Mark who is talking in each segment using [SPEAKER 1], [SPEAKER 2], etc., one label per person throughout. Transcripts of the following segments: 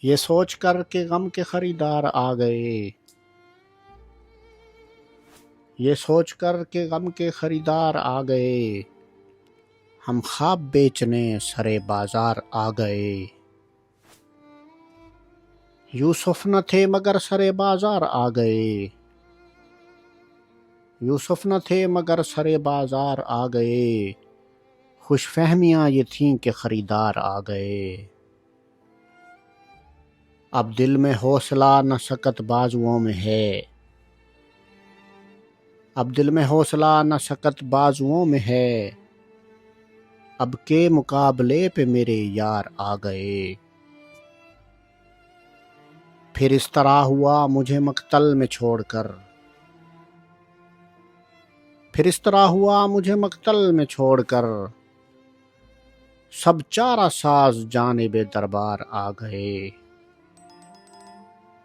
[SPEAKER 1] یہ سوچ کر کہ غم کے خریدار آ گئے، یہ سوچ کر کہ غم کے خریدار آ گئے، ہم خواب بیچنے سرے بازار آ گئے۔ یوسف نہ تھے مگر سرے بازار آ گئے، یوسف نہ تھے مگر سرے بازار آ گئے، خوش فہمیاں یہ تھیں کہ خریدار آ گئے۔ اب دل میں حوصلہ نہ سکت بازوؤں میں ہے، اب دل میں حوصلہ نہ سکت بازوؤں میں ہے، اب کے مقابلے پہ میرے یار آ گئے۔ پھر اس طرح ہوا مجھے مقتل میں چھوڑ کر، پھر اس طرح ہوا مجھے مقتل میں چھوڑ کر، سب چارہ ساز جانب دربار آ گئے۔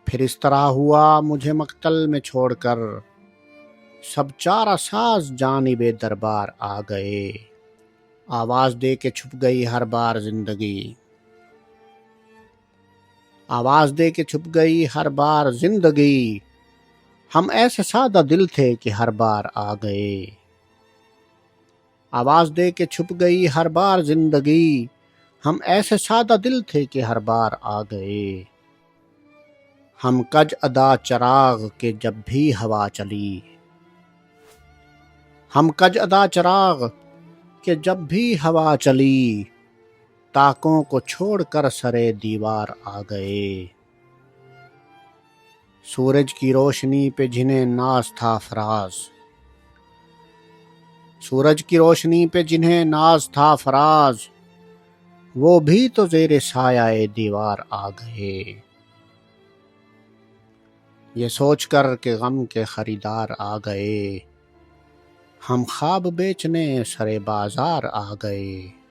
[SPEAKER 1] پھر اس طرح ہوا مجھے مقتل میں چھوڑ کر، سب چارہ ساز جانب دربار آ گئے۔ آواز دے کے چھپ گئی ہر بار زندگی، آواز دے کے چھپ گئی ہر بار زندگی، ہم ایسے سادہ دل تھے کہ ہر بار آ گئے۔ آواز دے کے چھپ گئی ہر بار زندگی، ہم ایسے سادہ دل تھے کہ ہر بار آ گئے۔ ہم کج ادا چراغ کہ جب بھی ہوا چلی، ہم کج ادا چراغ کہ جب بھی ہوا چلی، تاکوں کو چھوڑ کر سرے دیوار آ گئے۔ سورج کی روشنی پہ جنہیں ناز تھا فراز، سورج کی روشنی پہ جنہیں ناز تھا فراز، وہ بھی تو زیر سایہ دیوار آ گئے۔ یہ سوچ کر کہ غم کے خریدار آ گئے، ہم خواب بیچنے سرے بازار آ گئے۔